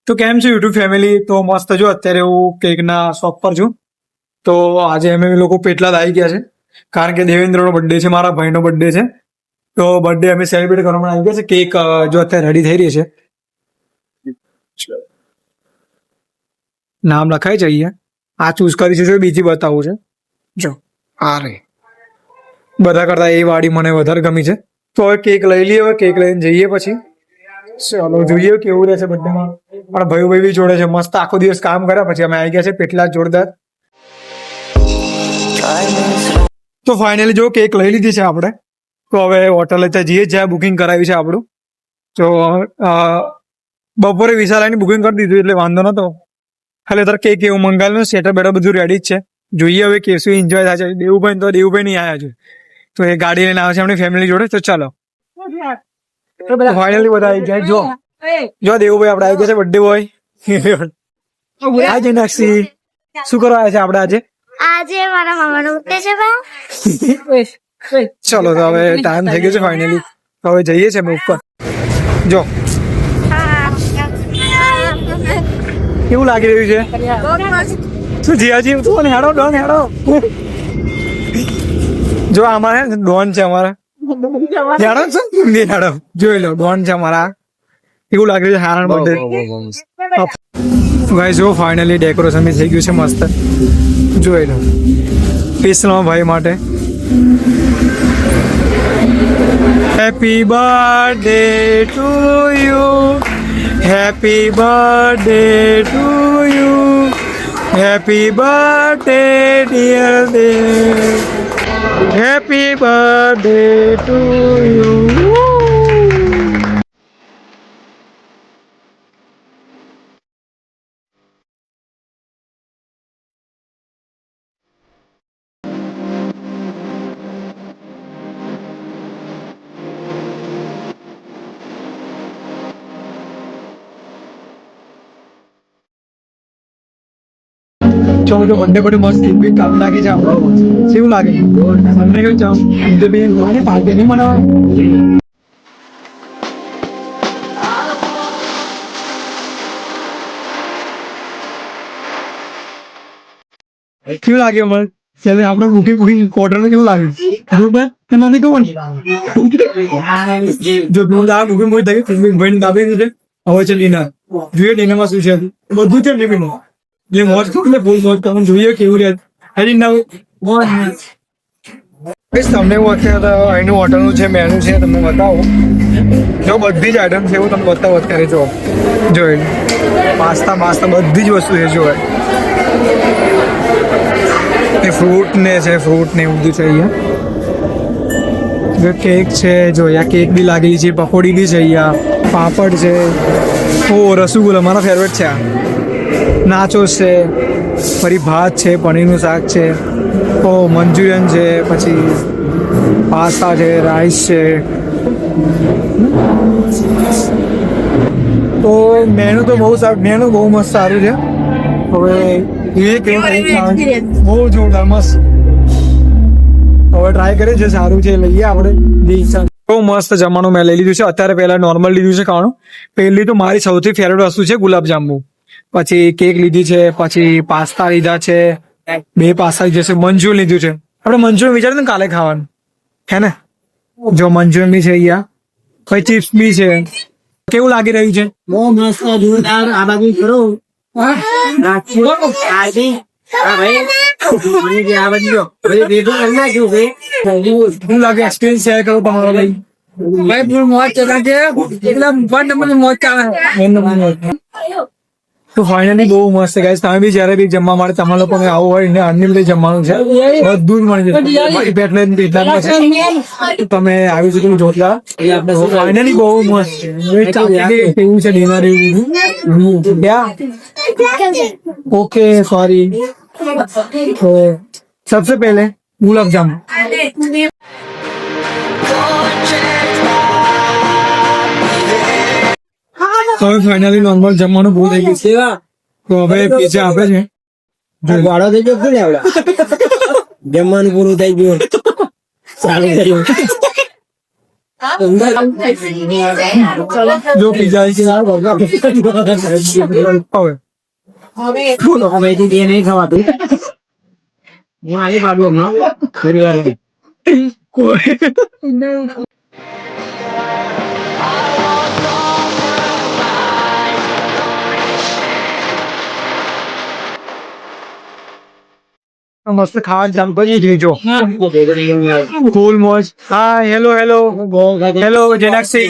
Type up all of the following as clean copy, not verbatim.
તો કેમ છે યુટ્યુબ ફેમિલી? તો મસ્ત જો અત્યારે હું કેકના શોપ પર છું. તો આજે અમે લોકો પેટલાદ આવી ગયા છે કારણ કે દેવેન્દ્રનો બર્થડે છે, મારા ભાઈનો બર્થડે છે. તો બર્થડે અમે સેલિબ્રેટ કરવા માટે આવી ગયા છે. કેક જો અત્યારે રેડી થઈ રહી છે. નામ લખાય છે અહીંયા. આ ચૂઝ કરી છે, બીજી બતાવું છે. જો આ રે બધા કરતા એ વાળી મને વધારે ગમી છે. તો હવે કેક લઈ લઈએ. હવે કેક લઈને જઈએ પછી ચાલો જોઈએ કેવું રહેશે બર્થડેમાં. પણ ભાઈ બી જોડે છે, મસ્ત આખો દિવસ કામ કર્યા પછી અમે આવી ગયા છે પેટલા જોરદાર. તો ફાઇનલી જો કેક લઈ લીધી છે આપણે. તો હવે હોટલે ત્યાં જઈએ જ્યાં બુકિંગ કરાવી છે આપણું. તો બપોરે વિશાલાની બુકિંગ કરી દીધું એટલે વાંધો નતો. ખાલી અત્યારે કેક એવું મંગાવેલું, સેટર બેટર બધું રેડી જ છે. જોઈએ હવે કેશું એન્જોય થાય છે. દેવુભાઈ નહીં આવ્યા છે, તો એ ગાડી લઈને આવે છે આપણી ફેમિલી જોડે. તો ચાલો ફાઇનલી બધા આવી ગયા. જો દેવુભાઈ આપણે આવી ગયા છે બર્થડે બોય. આજે નક્ષી શું કરવા આવ્યા છે આપણે આજે? આજે મારા મામાનો બર્થડે છે બા. ચલો તો હવે ટાઈમ થઈ ગયો છે ફાઇનલી. તો હવે જઈએ છે અમે ઉપર. જો કેવું લાગી રહ્યું છે? શું જીયાજી તું હેડો ડોન હેડો. જો અમારે ડોન છે અમારા. હેડો છે હેડો જોઈ લો ડોન છે અમારા. કેવું લાગી રહ્યું છે હારણ બર્થડે? ગાઈસ જો ફાઇનલી ડેકોરેશન બી થઈ ગયું છે મસ્ત. જોઈ લો સ્પેશિયલ ભાઈ માટે. Happy birthday to you, happy birthday to you, happy birthday dear Dev, happy birthday to you. ચલો જો બંને બડે મસ્ત બી કામ લાગી છે આપણો. કેવું લાગે મને? કેવું ચામ ઇન્દર બી મને પાર્ટી નહીં મનાવા. કેવું લાગે મને? ચાલે આપણે બુકિંગ ક્વાર્ટર ને કેવું લાગે બરોબર કે નથી કહું જો તું આ બુકિંગ કોઈ થઈ ભાઈ દાબી દીધે. હવે છે ડિનર. જોઈએ ડિનરમાં શું છે બધું છે ડિનર. જે મોજ કરું ને ફૂલ મોજ કરું. જોઈએ કેવું રહે હજી નવું તમને એવું અત્યારે અહીંનું હોટલનું છે મેનુ છે તમને બતાવો. જો બધી જ આઈટમ છે એવું તમને બતાવો અત્યારે. જો જોઈ પાસ્તા બધી જ વસ્તુ છે. જો એ ફ્રૂટ ને છે, ફ્રૂટ ને એવું બધું છે અહીંયા. કેક છે જો અહીંયા કેક બી લાગેલી છે, પકોડી બી છે અહીંયા, પાપડ છે. ઓ રસગુલ્લા મારા ફેવરેટ છે આ. નાચોસ છે, ફરી ભાત છે, પનીરનું શાક છે, ઓ મંચુરિયન છે, પછી પાસ્તા છે, રાઈસ છે. તો મેનુ તો બહુ સારું, મેનુ બહુ મસ્ત સારું છે. હવે બહુ જોરદાર મસ્ત. હવે ટ્રાય કરીએ જે સારું છે લઈએ આપણે. બહુ મસ્ત જમવાનું મેં લઈ લીધું છે. અત્યારે પહેલા નોર્મલ લીધું છે ખાવાનું. પહેલી તો મારી સૌથી ફેવરેટ વસ્તુ છે ગુલાબજાંબુ. પછી કેક લીધી છે, પછી પાસ્તા લીધા છે, 2 પાસ્તા લીધા છે, મંચુરિયન લીધું છે. આપણે મંચુરિયન વિચાર્યું ને કાલે ખાવાનું હે ને. જો મંચુરિયન બી છે અહીંયા, પછી ચિપ્સ બી છે. કેવું લાગી રહ્યું છે? બહુ મસ્ત જોરદાર. આ બાજુ કરો શું લાગે? એક્સપિરિયન્સ શેર કરો તમારો ભાઈ. મોજ ચલા છે એકદમ મોજ ચાલે. તો ફાઇનલી બહુ મસ્ત ગાઈસ. તમે બી જયારે બી જમવા માટે તમારા લોકોને આવું હોય ને અનલિમિટેડ જમવાનું છે, બધું જ મળી જશે. પેટલાદમાં છે, તમે આવી શકો જોતા. ફાઇનલી બહુ મસ્ત છે. એવું છે ડિનર એવું ઓકે सॉरी. तो सबसे पहले गुलाब जामुन. તો હવે ફાઇનલી નોર્મલ જમવાનું બહુ થઈ ગયું છે. તો હવે પીઝા આપે છે. વાળો થઈ ગયો ને આવડા જમવાનું પૂરું થઈ ગયું. સારું કર્યું. જો પીઝા છે હવે બોલો હવે એ નહીં ખવાતું હું આવી પાડું હમણાં ફરી વાર મસ્ત ખાવા જામ કરી લેજો ફૂલ મોજ હા hello hello hello Jenakshi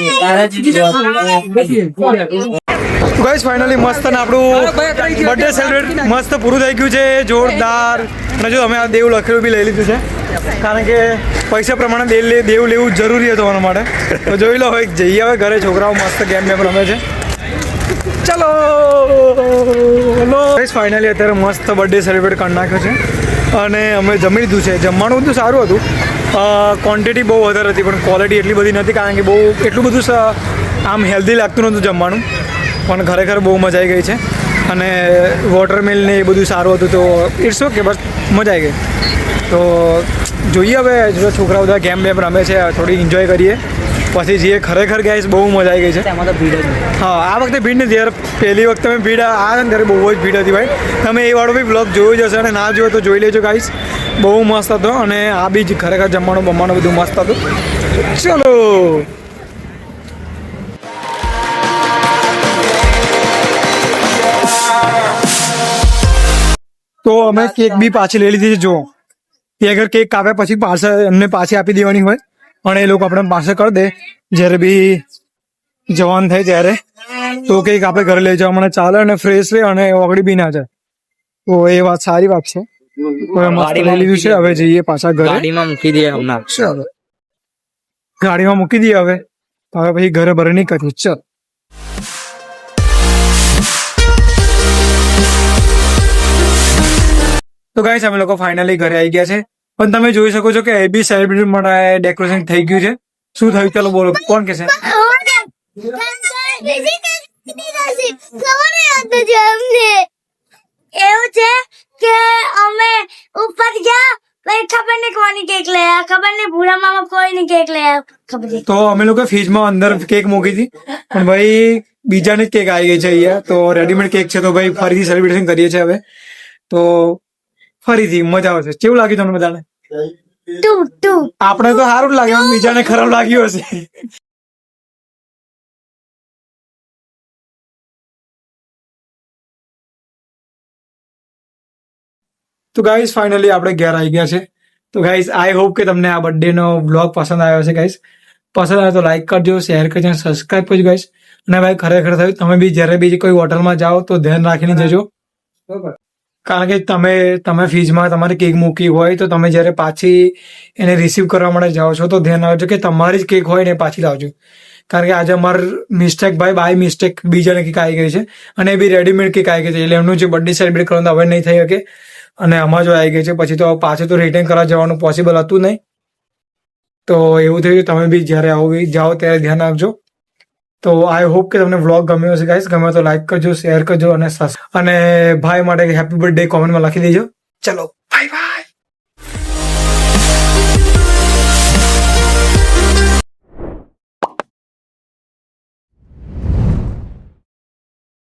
guys finally મસ્ત ને આપણું બર્થડે સેલિબ્રેટ મસ્ત પૂરું થઈ ગયું છે જોરદાર અને જો અમે આ દેવ લખેલું બી લઈ લીધું છે કારણ કે પૈસા પ્રમાણે દેવ લેવું જરૂરી હતું અમારા માટે તો જોઈ લો હવે જઈએ હવે ઘરે છોકરાઓ મસ્ત ગેમ બેમ રમે છે ચલો ગાઈસ ફાઇનલી અત્યારે મસ્ત બર્થડે સેલિબ્રેટ કરી નાખ્યો છે અને અમે જમી લીધું છે જમવાનું બધું સારું હતું ક્વોન્ટિટી બહુ વધારે હતી પણ ક્વોલિટી એટલી બધી નથી કારણ કે બહુ એટલું બધું આમ હેલ્ધી લાગતું નહોતું જમવાનું પણ ખરેખર બહુ મજા આવી ગઈ છે અને વોટરમેલ ને એ બધું સારું હતું તો ઇટ્સ ઓકે બસ મજા આવી ગઈ તો જોઈએ હવે જો છોકરાઓ બધા ગેમ બેમ રમે છે થોડી એન્જોય કરીએ પછી જઈએ ખરેખર ગાઈસ બહુ મજા આવી ગઈ છે હા આ વખતે ભીડ નથી યાર પહેલી વખતે મેં ભીડ આ ને ત્યારે બહુ જ ભીડ હતી ભાઈ તમે એ વાળો બી બ્લોગ જોયો જ હશે અને ના જોયો તો જોઈ લેજો ગાઈસ બહુ મસ્ત હતો અને આ બી ખરેખર જમવાનું બમવાનું બધું મસ્ત હતું ચલો તો અમે કેક બી પાછી લઈ લીધી છે જો એ અગર કેક કાપ્યા પછી પાર્સલ એમને પાછી આપી દેવાની હોય પણ એ લોકો આપણે પાર્સલ કરી દે જ્યારે બી જવાન થાય ત્યારે તો કેક આપણે ઘરે લઈ જવા મને ચાલે અને ફ્રેશ રહે અને ઓગળી બી ના જાય તો એ વાત સારી વાત છે હવે મસ્ત લઈ લીધું છે હવે જઈએ પાછા ઘરે ગાડીમાં મૂકી દઈએ હમણાં ચાલો ગાડીમાં મૂકી દઈએ હવે હવે પછી ઘરે ભરે નહીં કરીએ ચાલ તો ગાઈસ અમે લોકો ફાઇનલી ઘરે આવી ગયા છે પણ તમે જોઈ શકો છો કે એ બી સેલિબ્રેટ માટે ડેકોરેશન થઈ ગયું છે શું થયું ચાલો બોલો કોણ કે છે એવું છે કે અમે ઉપર ગયા પછી ખબર નહીં કોની કેક લઈ આવ્યા ખબર નહીં ભૂરા મામા કોઈની કેક લઈ આવ્યા ખબર નહીં તો અમે લોકો ફ્રીજમાં અંદર કેક મૂકી હતી પણ ભાઈ બીજાની જ કેક આવી ગઈ છે અહીંયા તો રેડીમેડ કેક છે તો ભાઈ ફરીથી સેલિબ્રેશન કરીએ છીએ હવે તો ફરીથી મજા આવશે કેવું લાગ્યું તમને બધાને આપણે તો સારું જ લાગ્યું બીજાને ખરાબ લાગ્યું હશે તો ગાઈઝ ફાઇનલી આપણે ઘેર આવી ગયા છે તો ગાઈઝ આઈ હોપ કે તમને આ બર્થડે નો બ્લોગ પસંદ આવ્યો હશે ગાઈઝ પસંદ આવે તો લાઈક કરજો શેર કરજો અને સબસ્ક્રાઈબ કરજો ગાઈઝ અને ભાઈ ખરેખર થયું તમે બી જ્યારે બી કોઈ હોટલમાં જાઓ તો ધ્યાન રાખીને જજો કારણ કે તમે ફ્રીજમાં તમારી કેક મૂકી હોય તો તમે જ્યારે પાછી એને રિસીવ કરવા માટે જાઓ છો તો ધ્યાન આવજો કે તમારી જ કેક હોય ને પાછી લાવજો કારણ કે આજે અમાર મિસ્ટેક ભાઈ બાય મિસ્ટેક બીજાને કેક આવી ગઈ છે અને એ બી રેડીમેડ કેક આવી ગઈ છે એટલે એમનું જે બર્થડે સેલિબ્રેટ કરવાનું હવે નહીં થઈ શકે અને આમાં જો આવી ગઈ છે પછી તો પાછું તો રિટર્ન કરવા જવાનું પોસિબલ હતું નહીં તો એવું થયું તમે બી જ્યારે જાઓ ત્યારે ધ્યાન રાખજો તો આઈ હોપ કે તમને વ્લોગ ગમ્યો હશે ગાઈસ ગમે તો લાઈક કરજો શેર કરજો અને ભાઈ માટે હેપી બર્થડે કોમેન્ટમાં લખી દેજો ચલો